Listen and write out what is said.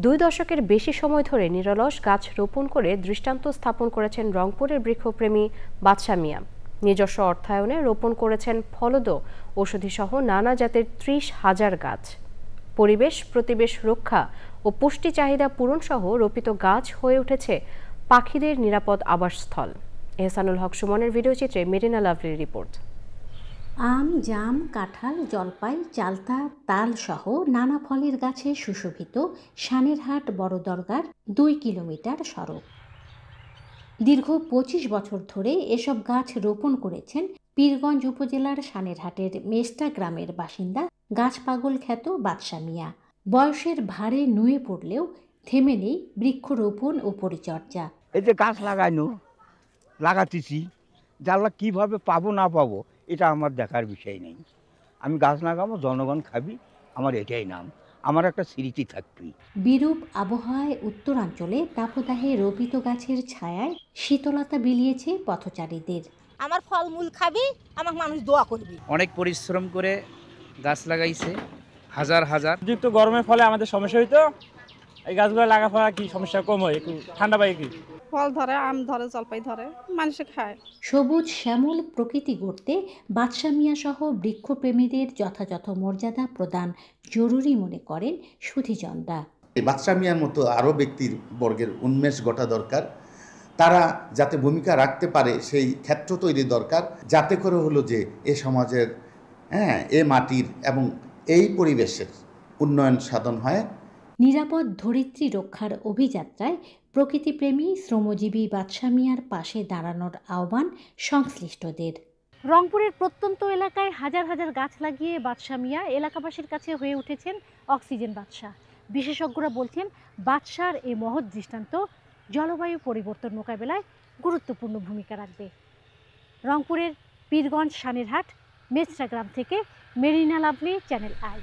2 দশকের বেশি সময় ধরে নিরলস গাছ রোপণ করে দৃষ্টান্ত স্থাপন করেছেন রংপুরের বৃক্ষপ্রেমী বাদশা মিয়া। নিজস্ব অর্থায়নে রোপণ করেছেন ফলদ, ঔষধিসহ নানা জাতের 30,000 গাছ। পরিবেশ প্রতিবেশ রক্ষা ও পুষ্টি চাহিদা পূরণ সহ রোপিত গাছ হয়ে উঠেছে পাখিদের নিরাপদ আবাসস্থল। এহসানুল হক সুমনের ভিডিওচিত্রে মেরিনা লাভলির রিপোর্ট। আম, জাম, কাঁঠাল, জলপাই, চালতা, তাল সহ নানা ফলের গাছে সুশোভিত সানেরহাট বড় দরগার 2 কিলোমিটার সড়ক। দীর্ঘ 25 বছর ধরে এসব গাছ রোপণ করেছেন পীরগঞ্জ উপজেলার সানেরহাটের মেস্টা গ্রামের বাসিন্দা গাছ পাগল খ্যাত বাদশা মিয়া। বয়সের ভারে নুয়ে পড়লেও থেমে নেই বৃক্ষরোপণ ও পরিচর্যা। এই যে গাছ লাগাতেছি, জানলা কিভাবে পাবো না পাবো এটা আমার দেখার বিষয় নেই। আমি গাছ লাগাবো, জনগণ খাবি, আমার এটাই নাম, আমার একটা স্মৃতি থাকবে। বিরূপ আবহাওয়ায় উত্তরাঞ্চলে দাবদাহে রোপিত গাছের ছায়ায় শীতলতা বিলিয়েছে পথচারীদের। আমার ফলমূল খাবি, আমাকে মানুষ দোয়া করবি। অনেক পরিশ্রম করে গাছ লাগাইছে, হাজার হাজার। অতিরিক্ত গরমের ফলে আমাদের সমস্যা হইতো, এই গাছগুলো লাগা ফলে কি সমস্যা কম হয়, একটু ঠান্ডা পাই। কি ফল ধরে, আম ধরে, জলপাই ধরে, মানুষে খায়। সবুজ শ্যামল প্রকৃতি গড়তে বাদশা মিয়া সহ বৃক্ষপ্রেমীদের যথাযথ মর্যাদা প্রদান জরুরি মনে করেন সুধীজনদা। বাদশা মিয়ার মতো আরও ব্যক্তির বর্গের উন্মেষ ঘটা দরকার। তারা যাতে ভূমিকা রাখতে পারে সেই ক্ষেত্র তৈরি দরকার, যাতে করে হলো যে এ সমাজের এ মাটির এবং এই পরিবেশের উন্নয়ন সাধন হয়। নিরাপদ ধরিত্রী রক্ষার অভিযাত্রায় প্রকৃতিপ্রেমী শ্রমজীবী বাদশা মিয়ার পাশে দাঁড়ানোর আহ্বান সংশ্লিষ্টদের। রংপুরের প্রত্যন্ত এলাকায় হাজার হাজার গাছ লাগিয়ে বাদশা মিয়া এলাকাবাসীর কাছে হয়ে উঠেছেন অক্সিজেন বাদশা। বিশেষজ্ঞরা বলছেন বাদশার এই মহৎ দৃষ্টান্ত জলবায়ু পরিবর্তন মোকাবেলায় গুরুত্বপূর্ণ ভূমিকা রাখবে। রংপুরের পীরগঞ্জ সানেরহাট মেস্টা গ্রাম থেকে মেরিনা লাভলি, চ্যানেল আই।